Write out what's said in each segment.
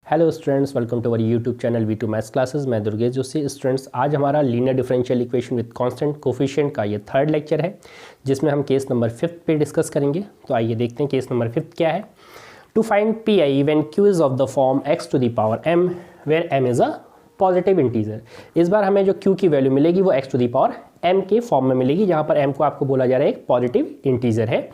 Hello students, welcome to our YouTube channel V2 maths classes. मैं Durgesh Joshi. Students, आज हमारा linear differential equation with constant coefficient का ये third lecture है, जिसमें हम केस नंबर 5 पे डिस्कस करेंगे। तो आइए देखते हैं केस नंबर 5 क्या है। To find PI when Q is of the form x to the power m where m is a positive integer. इस बार हमें जो Q की वैल्यू मिलेगी वो x to the power m के फॉर्म में मिलेगी, जहाँ पर m को आपको बोला जा रहा है एक पॉजिटिव इंटीजर है।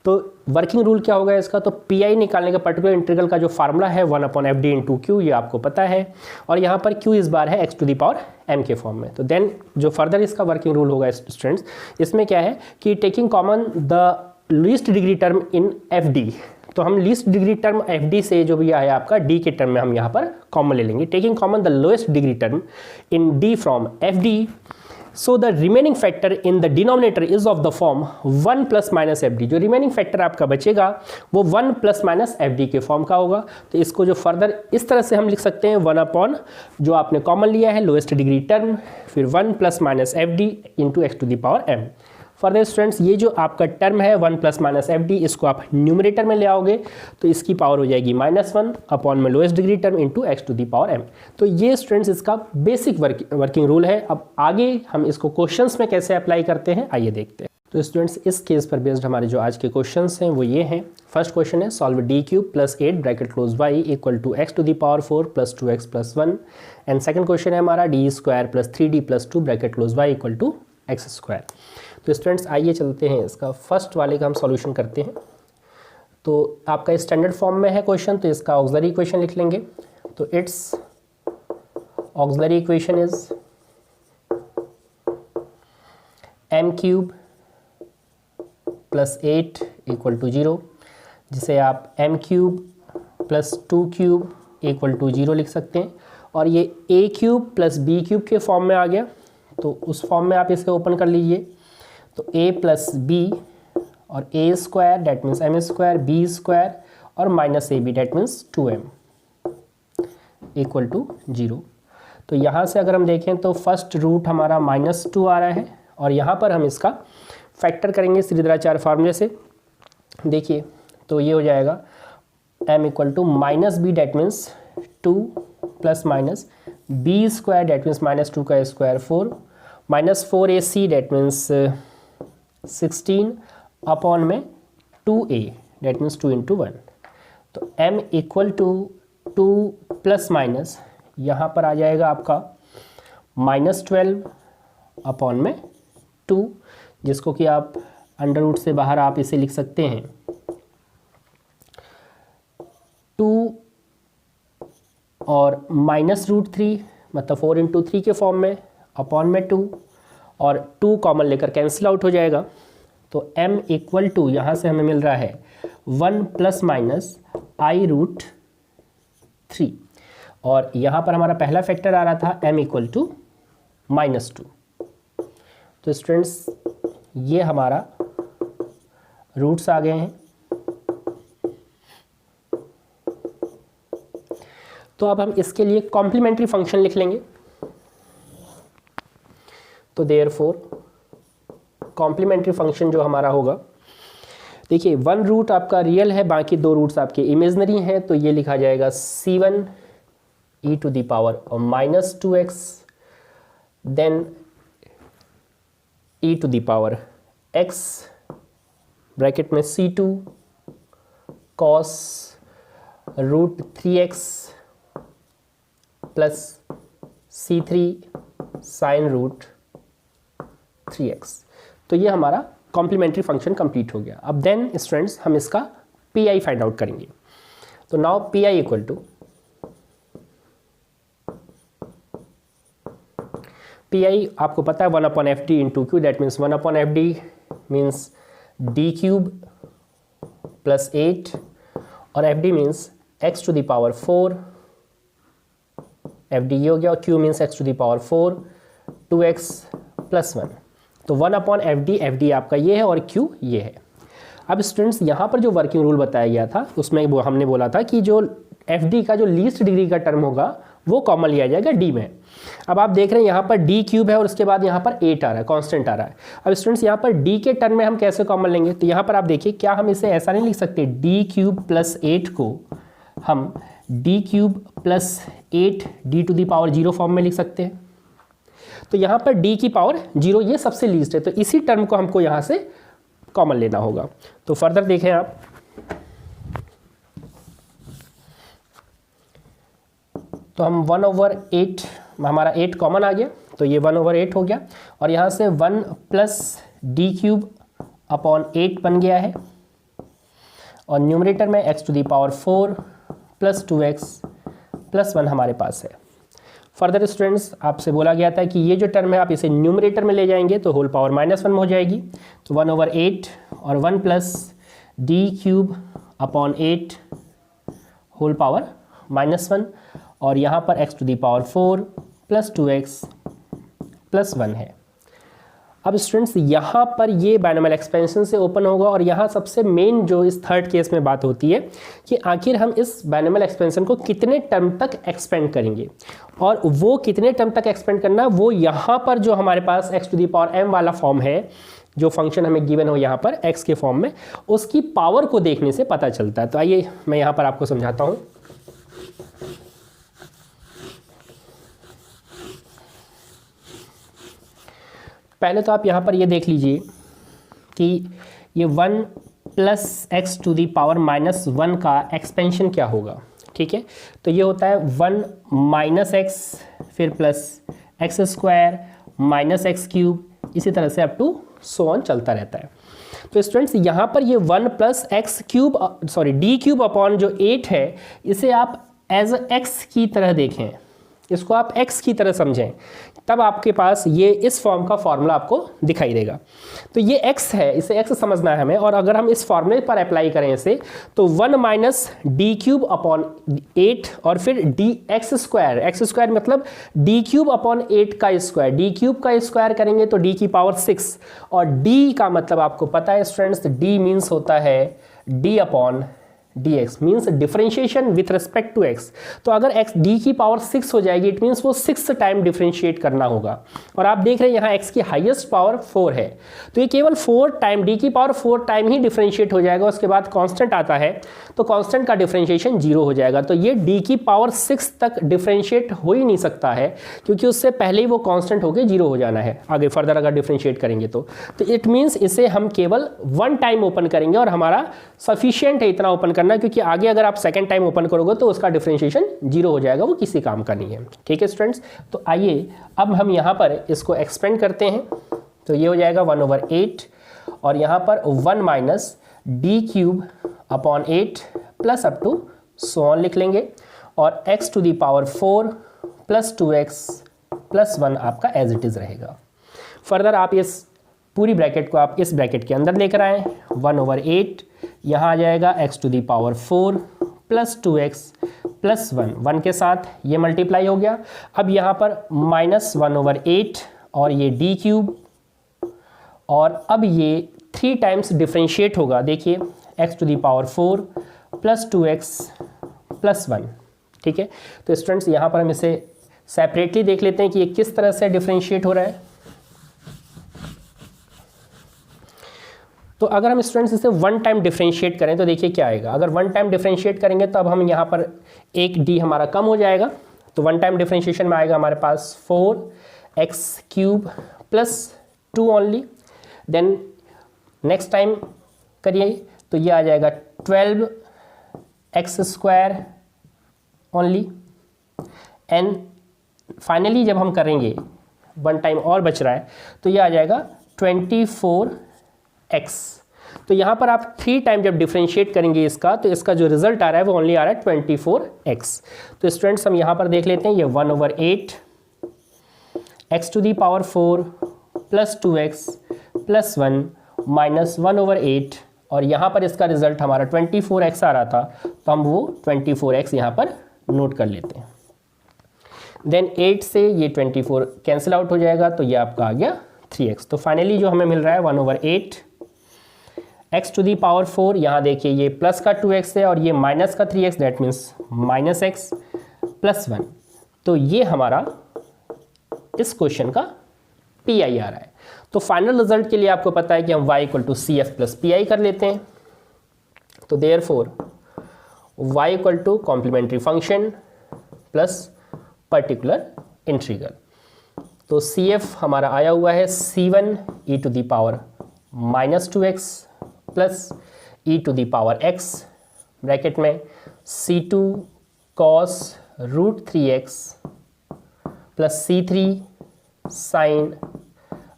तो वर्किंग रूल क्या होगा इसका, तो PI निकालने का पर्टिकुलर इंटीग्रल का जो फार्मूला है 1/fd इंटू क्यू, ये आपको पता है। और यहाँ पर Q इस बार है x to the power m के फॉर्म में। तो देन जो फर्दर इसका वर्किंग रूल होगा स्टूडेंट्स, इसमें क्या है कि taking common the least degree term in FD, तो हम लीस्ट डिग्री टर्म FD से जो भी आया आपका D के टर्म में हम यहाँ पर कॉमन ले लेंगे। Taking common the lowest degree term in D from FD, so the remaining factor in the denominator is of the form 1 plus minus FD। जो रिमेनिंग फैक्टर आपका बचेगा वो 1 plus minus FD के फॉर्म का होगा। तो इसको जो फर्दर इस तरह से हम लिख सकते हैं 1 अपॉन जो आपने कॉमन लिया है लोएस्ट डिग्री टर्म, फिर 1 plus minus FD into x to the power m। Further students, ये जो आपका टर्म है 1 plus minus FD, इसको आप न्यूमरेटर में ले आओगे तो इसकी पावर हो जाएगी -1 अपॉन में lowest degree term into x to the power m। तो ये स्टूडेंट्स इसका बेसिक वर्किंग रूल है। अब आगे हम इसको क्वेश्चंस में कैसे अप्लाई करते हैं आइए देखते हैं। तो स्टूडेंट्स, इस केस पर बेस्ड हमारे जो आज के क्वेश्चंस हैं वो ये हैं। फर्स्ट क्वेश्चन है solve d³ + 8 bracket close y equal to x to the power 4 + 2x + 1। And second question है हमारा d² + 3d + 2 bracket close y equal to x²। तो स्टूडेंट्स आइए चलते हैं इसका फर्स्ट वाले का हम सॉल्यूशन करते हैं। तो आपका स्टैंडर्ड फॉर्म में है क्वेश्चन, तो इसका ऑक्सिलरी इक्वेशन लिख लेंगे। तो its auxiliary equation is m³ + 8 equal to 0, जिसे आप m³ + 2³ इक्वल टू 0 लिख सकते हैं। और ये a³ + b³ के फॉर्म में आ गया, तो उस फॉर्म में आप इसे ओपन कर लीजिए। तो a + b और a² that means m², b² और -ab that means 2m equal to 0। तो यहाँ से अगर हम देखें तो फर्स्ट रूट हमारा -2 आ रहा है, और यहाँ पर हम इसका फैक्टर करेंगे श्रीधराचार्य फार्मूले से। देखिए तो ये हो जाएगा m equal to -b that means 2 plus minus b² that means -2 का square 4 -4ac that means 16 upon में 2a डेट मीन्स 2 × 1। तो m equal to 2 plus minus यहाँ पर आ जाएगा आपका -12 अपॉन में 2, जिसको कि आप अंडर रूट से बाहर आप इसे लिख सकते हैं 2 और -√3 मतलब 4 × 3 के फॉर्म में अपॉन में 2, और 2 कॉमन लेकर कैंसिल आउट हो जाएगा। तो m इक्वल टू यहाँ से हमें मिल रहा है 1 ± i√3, और यहाँ पर हमारा पहला फैक्टर आ रहा था m इक्वल टू -2। तो स्टूडेंट्स ये हमारा रूट्स आ गए हैं। तो अब हम इसके लिए कॉम्प्लीमेंट्री फंक्शन लिख लेंगे। तो देयरफॉर कॉम्प्लीमेंट्री फंक्शन जो हमारा होगा, देखिए 1 रूट आपका रियल है, बाकी 2 रूट्स आपके इमेजनरी हैं। तो ये लिखा जाएगा c1 e to the power -2x, then e to the power x bracket में c2 cos √3x plus c3 sin √3x। तो ये हमारा कॉम्प्लीमेंट्री फंक्शन कंप्लीट हो गया। अब देन स्टूडेंट्स हम इसका PI फाइंड आउट करेंगे। तो now PI equal to PI आपको पता है 1/fd into Q, that means 1/fd means d³ + 8 और fd means x to the power 4, fd ये हो गया, और q means x to the power 4 2x + 1। तो 1/fd आपका ये है और q ये है। अब स्टूडेंट्स यहाँ पर जो वर्किंग रूल बताया गया था उसमें वो हमने बोला था कि जो fd का जो लीस्ट डिग्री का टर्म होगा वो कॉमन लिया जाएगा d में। अब आप देख रहे हैं यहाँ पर d³ है और उसके बाद यहाँ पर 8 आ रहा है, कांस्टेंट आ रहा है। अब स्टूडेंट्स यहाँ पर d के टर्म में हम कैसे कॉमन लेंगे, तो यहाँ पर आप देखिए क्या हम इसे ऐसा नहीं लिख सकते d³ + 8 को हम D cube plus 8 D to the power 0 form में लिख सकते हैं। तो यहाँ पर डी की पावर 0 ये सबसे लीस्ट है, तो इसी टर्म को हमको यहाँ से कॉमन लेना होगा। तो फर्दर देखें आप, तो हम 1/8 हमारा 8 कॉमन आ गया, तो ये 1/8 हो गया और यहाँ से 1 प्लस डी क्यूब अपॉन 8 बन गया है और न्यूमरेटर में x to the power 4 plus 2x plus 1 हमारे पास है। फर्दर स्टूडेंट्स आपसे बोला गया था कि ये जो टर्म है आप इसे न्यूमरेटर में ले जाएंगे तो होल पावर -1 हो जाएगी, तो 1/8 और 1 plus D cube upon 8 whole power -1 और यहाँ पर x to the power 4 plus 2x plus 1 है। अब स्टूडेंट्स यहाँ पर ये बायनोमियल एक्सपेंशन से ओपन होगा और यहाँ सबसे मेन जो इस थर्ड केस में बात होती है कि आखिर हम इस बायनोमियल एक्सपेंशन को कितने टर्म तक एक्सपेंड करेंगे, और वो कितने टर्म तक एक्सपेंड करना वो यहाँ पर जो हमारे पास x to the power m वाला फॉर्म है, जो फंक्शन हमें गिवन हो यहाँ पर x के फॉर्म में, उसकी पावर को देखने से पता चलता है। तो आइए मैं यहाँ पर आपको समझाता हूँ। पहले तो आप यहाँ पर ये देख लीजिए कि ये 1 plus X to the power -1 का एक्सपेंशन क्या होगा, ठीक है। तो ये होता है 1 माइनस एक्स फिर plus x square minus x cube, इसी तरह से अप टू सो ऑन चलता रहता है। तो स्टूडेंट्स यहाँ पर ये 1 plus x cube D cube upon जो 8 है, इसे आप एज एक्स की तरह देखें, इसको आप x की तरह समझें, तब आपके पास ये इस फॉर्म का फॉर्मूला आपको दिखाई देगा। तो ये x है, इसे x समझना है हमें, और अगर हम इस फॉर्मूले पर अप्लाई करें इसे तो 1 माइनस डी क्यूब अपॉन 8 और फिर डी एक्स स्क्वायर मतलब डी क्यूब अपॉन 8 का स्क्वायर, डी क्यूब का स्क्वायर करेंगे तो डी की पावर 6, और d का मतलब आपको पता है स्टूडेंट्स, d मीन्स होता है d upon dx means differentiation with respect to x। तो अगर x d की पावर 6 हो जाएगी, इट मीन्स वो 6 टाइम डिफरेंशिएट करना होगा, और आप देख रहे हैं यहाँ x की हाईएस्ट पावर 4 है, तो ये केवल 4 टाइम d की पावर 4 टाइम ही डिफरेंशिएट हो जाएगा। उसके बाद कांस्टेंट आता है तो कांस्टेंट का डिफरेंशिएशन 0 हो जाएगा, तो ये d की पावर 6 तक डिफरेंशिएट हो ही नहीं सकता है, क्योंकि उससे पहले ही वो कांस्टेंट होकर 0 हो जाना है आगे फर्दर अगर डिफरेंशिएट करेंगे तो इट मीन्स इसे हम केवल 1 टाइम ओपन करेंगे और हमारा सफिशिएंट है इतना ओपन करना, क्योंकि आगे अगर आप सेकंड टाइम ओपन करोगे तो उसका डिफरेंशिएशन 0 हो जाएगा, वो किसी काम का नहीं है, ठीक है स्टूडेंट्स। तो आइए अब हम यहाँ पर इसको एक्सपेंड करते हैं, तो ये हो जाएगा 1/8 और यहाँ पर 1 minus D cube upon 8 plus up to so on लिख लेंगे, और x to the power 4 plus 2x plus 1 आपका एज इट इज़ रहेगा। फर्दर आप इस पूरी ब्रैकेट को आप इस ब्रैकेट के अंदर लेकर आएँ, 1/8 यहाँ आ जाएगा x to the power 4 plus 2x plus 1 के साथ ये मल्टीप्लाई हो गया। अब यहाँ पर -1/8 और ये डी क्यूब, और अब ये 3 टाइम्स डिफरेंशिएट होगा, देखिए x to the power 4 plus 2x plus 1, ठीक है। तो स्टूडेंट्स यहाँ पर हम इसे सेपरेटली देख लेते हैं कि ये किस तरह से डिफरेंशिएट हो रहा है। तो अगर हम स्टूडेंट्स इसे 1 टाइम डिफरेंशिएट करें तो देखिए क्या आएगा। अगर 1 टाइम डिफरेंशिएट करेंगे तो अब हम यहाँ पर एक d हमारा कम हो जाएगा, तो 1 टाइम डिफरेंशिएशन में आएगा हमारे पास 4x cube plus 2 only. Then next time करिए तो ये आ जाएगा 12x square only, and finally जब हम करेंगे 1 टाइम और बच रहा है तो ये आ जाएगा 24x। तो यहाँ पर आप 3 टाइम जब डिफरेंशिएट करेंगे इसका, तो इसका जो रिजल्ट आ रहा है वो ओनली आ रहा है 24x। तो स्टूडेंट्स हम यहाँ पर देख लेते हैं, ये 1/8 x to the power 4 plus 2x plus 1 minus 1/8, और यहाँ पर इसका रिजल्ट हमारा 24x आ रहा था, तो हम वो 24x यहाँ पर नोट कर लेते हैं। देन 8 से ये 24 कैंसिल आउट हो जाएगा, तो ये आपका आ गया 3x। तो फाइनली जो हमें मिल रहा है 1/8 x टू दी पावर 4, यहाँ देखिए ये प्लस का 2x है और ये माइनस का 3x, that means minus x plus 1। तो ये हमारा इस क्वेश्चन का PI आ रहा है। तो फाइनल रिजल्ट के लिए आपको पता है कि हम y = CF + PI कर लेते हैं। तो therefore y equal to complementary function plus particular integral. तो CF हमारा आया हुआ है C1 e to the power -2x plus e to the power x bracket में C2 cos √3x plus C3 sin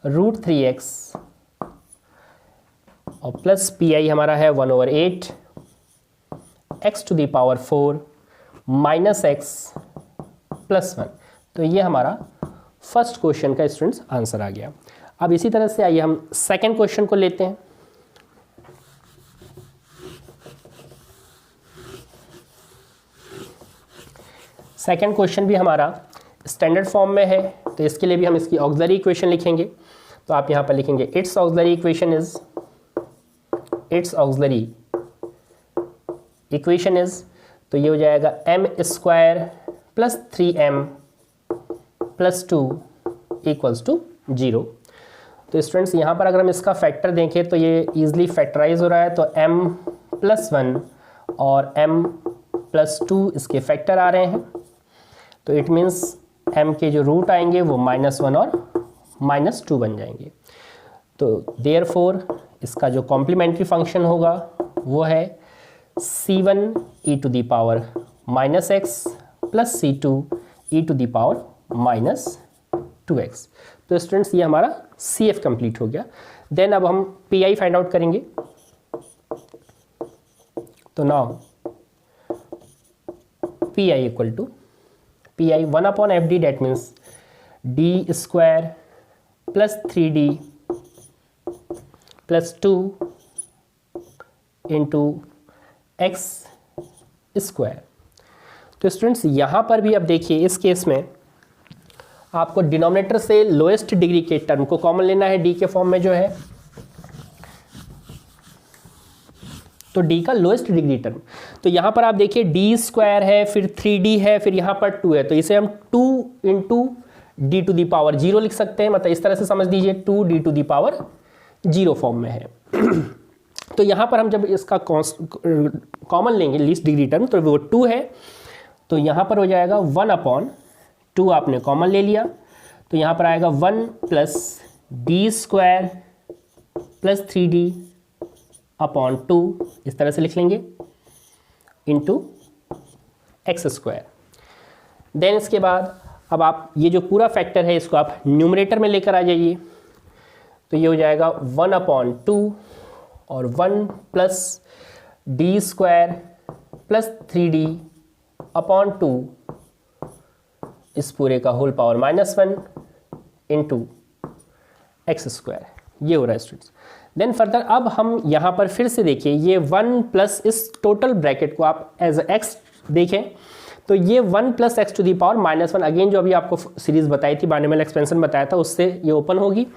√3x और प्लस PI हमारा है 1/8 x to the power 4 -x plus 1। तो ये हमारा फर्स्ट क्वेश्चन का स्टूडेंट्स आंसर आ गया। अब इसी तरह से आइए हम सेकंड क्वेश्चन को लेते हैं। सेकंड क्वेश्चन भी हमारा स्टैंडर्ड फॉर्म में है, तो इसके लिए भी हम इसकी ऑक्सिलरी इक्वेशन लिखेंगे। तो आप यहाँ पर लिखेंगे इट्स ऑक्सिलरी इक्वेशन इज, तो ये हो जाएगा m² plus 3m plus 2 equals to 0। तो स्टूडेंट्स यहाँ पर अगर हम इसका फैक्टर देखें तो ये ईजिली फैक्टराइज हो रहा है, तो m+1 और m+2 इसके फैक्टर आ रहे हैं। तो इट मीन्स m के जो रूट आएंगे वो -1 और -2 बन जाएंगे। तो देयरफॉर इसका जो कॉम्प्लीमेंट्री फंक्शन होगा वो है C1 e to the power -x plus C2 e to the power -2x। तो स्टूडेंट्स ये हमारा CF कंप्लीट हो गया। देन अब हम PI फाइंड आउट करेंगे। तो now PI equal to PI 1/FD, that means d² plus 3d plus 2 into x²। तो स्टूडेंट्स यहाँ पर भी अब देखिए इस केस में आपको डिनोमिनेटर से लोएस्ट डिग्री के टर्म को कॉमन लेना है, d के फॉर्म में जो है, तो d का लोएस्ट डिग्री टर्म। तो यहाँ पर आप देखिए d² है, फिर 3d है, फिर यहाँ पर 2 है, तो इसे हम 2 into d to the power 0 लिख सकते हैं। मतलब इस तरह से समझ लीजिए 2d to the power 0 form में है। तो यहाँ पर हम जब इसका कॉमन लेंगे लीस्ट डिग्री टर्म, तो वो 2 है, तो यहाँ पर हो जाएगा 1/2 आपने कॉमन ले लिया, तो यहाँ पर आएगा 1 प्लस d² प्लस 3d/2, इस तरह से लिख लेंगे, इंटू x²। देन इसके बाद अब आप ये जो पूरा फैक्टर है इसको आप न्यूमरेटर में लेकर आ जाइए। तो ये हो जाएगा 1/2 और 1 प्लस d² प्लस 3d/2 इस पूरे का होल पावर -1 इंटू x²। ये हो रहा है स्टूडेंट्स। देन फर्दर अब हम यहाँ पर फिर से देखिए ये 1 प्लस इस टोटल ब्रैकेट को आप एज x देखें, तो ये 1 plus x to the power -1, again जो अभी आपको सीरीज बताई थी, बाइनोमियल एक्सपेंशन बताया था, उससे ये ओपन होगी।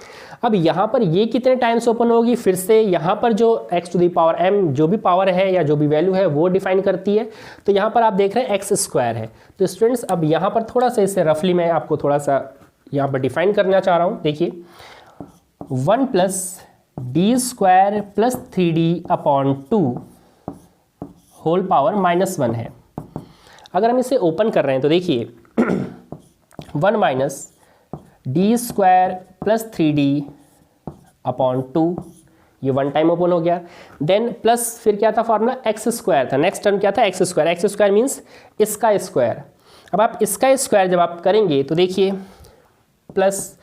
अब यहाँ पर ये कितने टाइम्स ओपन होगी, फिर से यहाँ पर जो x to the power m जो भी पावर है या जो भी वैल्यू है वो डिफाइन करती है। तो यहाँ पर आप देख रहे हैं x² है। तो स्टूडेंट्स अब यहाँ पर थोड़ा सा इसे रफली मैं आपको थोड़ा सा यहाँ पर डिफाइन करना चाह रहा हूँ। देखिए 1 plus d² plus 3d/2 whole power -1 है। अगर हम इसे ओपन कर रहे हैं तो देखिए 1 माइनस d² प्लस 3d/2, ये 1 टाइम ओपन हो गया। देन प्लस फिर क्या था फॉर्मूला, x² था, नेक्स्ट टर्म क्या था x² मीन्स इसका स्क्वायर। अब आप इसका स्क्वायर जब आप करेंगे तो देखिए प्लस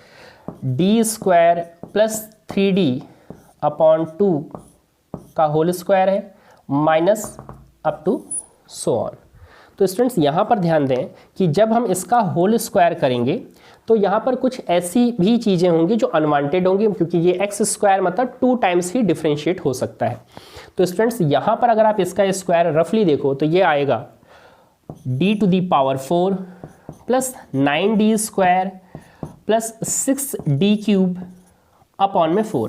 d² प्लस 3d/2 का होल स्क्वायर है minus up to so on. तो स्टूडेंट्स यहाँ पर ध्यान दें कि जब हम इसका होल स्क्वायर करेंगे तो यहाँ पर कुछ ऐसी भी चीज़ें होंगी जो अनवांटेड होंगी, क्योंकि ये x² मतलब 2 टाइम्स ही डिफ्रेंशिएट हो सकता है। तो स्टूडेंट्स यहाँ पर अगर आप इसका स्क्वायर रफली देखो तो ये आएगा d to the power 4 plus 9d² plus 6d³ upon में 4,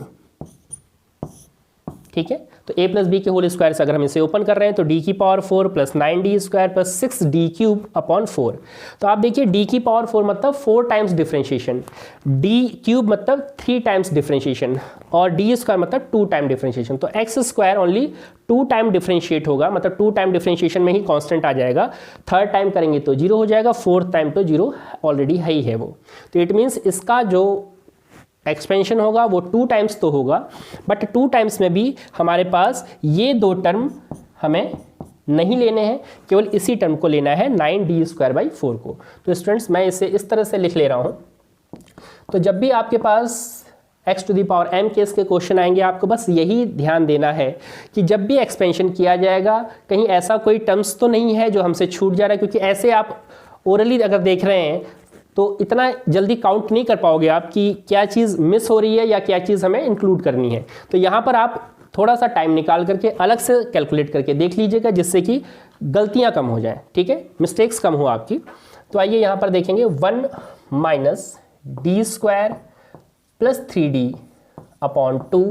ठीक है। तो a प्लस बी के होल स्क्वायर से अगर हम इसे ओपन कर रहे हैं तो d की power 4 plus 9d square plus 6d cube upon 4। तो आप देखिए d की पावर 4 मतलब 4 टाइम्स डिफरेंशिएशन, d क्यूब मतलब 3 टाइम्स डिफरेंशिएशन और d स्क्वायर मतलब 2 टाइम डिफरेंशिएशन। तो x square only 2 time differentiate होगा, मतलब 2 टाइम डिफरेंशिएशन में ही कांस्टेंट आ जाएगा। थर्ड टाइम करेंगे तो 0 हो जाएगा, फोर्थ टाइम तो 0 ऑलरेडी है ही है वो। तो इट मीन्स इसका जो एक्सपेंशन होगा वो 2 टाइम्स तो होगा, बट 2 टाइम्स में भी हमारे पास ये 2 टर्म हमें नहीं लेने हैं, केवल इसी टर्म को लेना है 9d स्क्वायर बाई 4 को। तो स्टूडेंट्स मैं इसे इस तरह से लिख ले रहा हूँ। तो जब भी आपके पास x to the power m case के क्वेश्चन आएंगे, आपको बस यही ध्यान देना है कि जब भी एक्सपेंशन किया जाएगा कहीं ऐसा कोई टर्म्स तो नहीं है जो हमसे छूट जा रहा है, क्योंकि ऐसे आप ओरली अगर देख रहे हैं तो इतना जल्दी काउंट नहीं कर पाओगे आप कि क्या चीज़ मिस हो रही है या क्या चीज़ हमें इंक्लूड करनी है। तो यहाँ पर आप थोड़ा सा टाइम निकाल करके अलग से कैलकुलेट करके देख लीजिएगा, जिससे कि गलतियाँ कम हो जाएं, ठीक है, मिस्टेक्स कम हो आपकी। तो आइए यहाँ पर देखेंगे 1 minus D square plus 3d upon 2,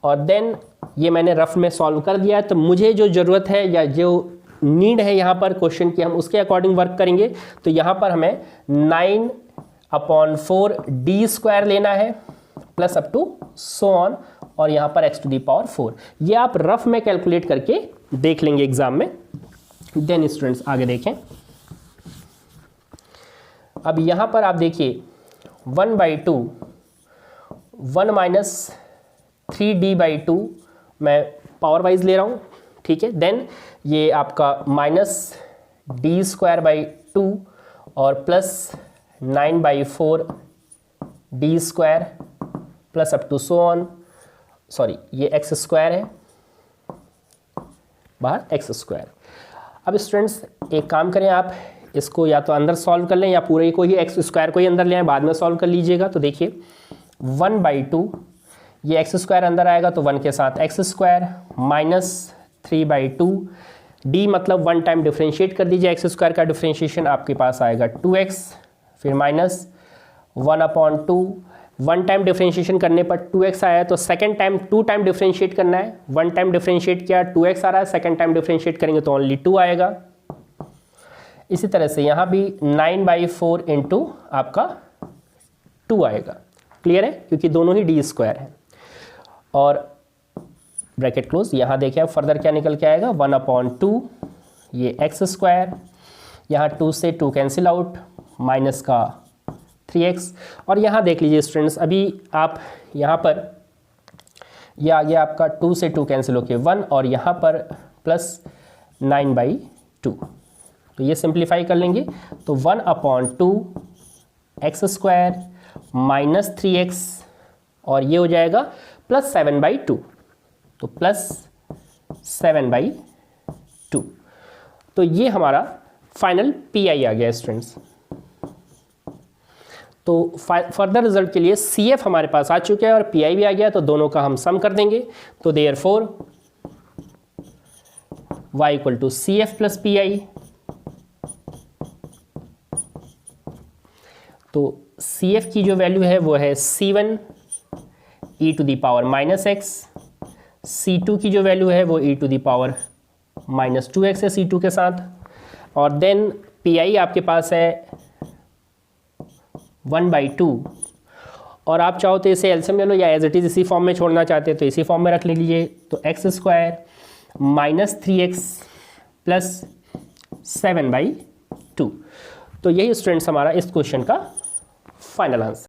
और देन ये मैंने रफ में सॉल्व कर दिया है। तो मुझे जो ज़रूरत है या जो नीड है यहाँ पर क्वेश्चन की, हम उसके अकॉर्डिंग वर्क करेंगे। तो यहाँ पर हमें 9 अपॉन 4 डी स्क्वायर लेना है plus up to so on, और यहाँ पर x टू दी पावर 4। ये आप रफ में कैलकुलेट करके देख लेंगे एग्जाम में। देन स्टूडेंट्स आगे देखें। अब यहाँ पर आप देखिए 1/2 1 माइनस 3d बाई 2 मैं पावर वाइज ले रहा हूँ, ठीक है। देन ये आपका माइनस डी स्क्वायर बाई 2 और plus 9/4 D square plus up to so on, sorry ये एक्स स्क्वायर है, बाहर एक्स स्क्वायर। अब स्टूडेंट्स एक काम करें, आप इसको या तो अंदर सॉल्व कर लें या पूरे को ही एक्स स्क्वायर को ही अंदर ले आए, बाद में सॉल्व कर लीजिएगा। तो देखिए 1/2 ये एक्स स्क्वायर अंदर आएगा तो 1 के साथ एक्स स्क्वायर माइनस 3/2 d मतलब 1 टाइम डिफरेंशिएट कर दीजिए, एक्स स्क्वायर का डिफरेंशिएशन आपके पास आएगा 2x, फिर माइनस 1/2 1 टाइम डिफरेंशिएशन करने पर 2x आया, तो सेकंड टाइम 2 टाइम डिफरेंशिएट करना है। 1 टाइम डिफरेंशिएट किया 2x आ रहा है, सेकंड टाइम डिफरेंशिएट करेंगे तो ओनली 2 आएगा। इसी तरह से यहाँ भी 9/4 इंटू आपका 2 आएगा। क्लियर है, क्योंकि दोनों ही डी स्क्वायर है। और ब्रैकेट क्लोज, यहाँ देखिए अब फर्दर क्या निकल के आएगा 1/2 ये एक्स स्क्वायर, यहाँ 2 से 2 कैंसिल आउट, माइनस का 3x। और यहाँ देख लीजिए स्टूडेंट्स, अभी आप यहाँ पर यह आ गया आपका 2 से 2 कैंसिल होके 1, और यहाँ पर प्लस 9/2। तो ये सिंप्लीफाई कर लेंगे तो 1/2 एक्स स्क्वायर माइनस 3x, और ये हो जाएगा प्लस 7/2, तो प्लस 7/2। तो ये हमारा फाइनल पीआई आ गया स्टूडेंट्स। तो फर्दर रिजल्ट के लिए सीएफ हमारे पास आ चुके हैं और पीआई भी आ गया, तो दोनों का हम सम कर देंगे। तो therefore y equal to CF plus PI। तो CF की जो वैल्यू है वो है C1 e to the power minus X, C2 की जो वैल्यू है वो e to the power minus 2x है C2 के साथ, और देन PI आपके पास है 1/2। और आप चाहो तो इसे एलसीएम ले लो, या एज इट इज़ इसी फॉर्म में छोड़ना चाहते हैं तो इसी फॉर्म में रख लीजिए। तो x square minus 3x plus 7/2। तो यही स्टूडेंट्स हमारा इस क्वेश्चन का फाइनल आंसर।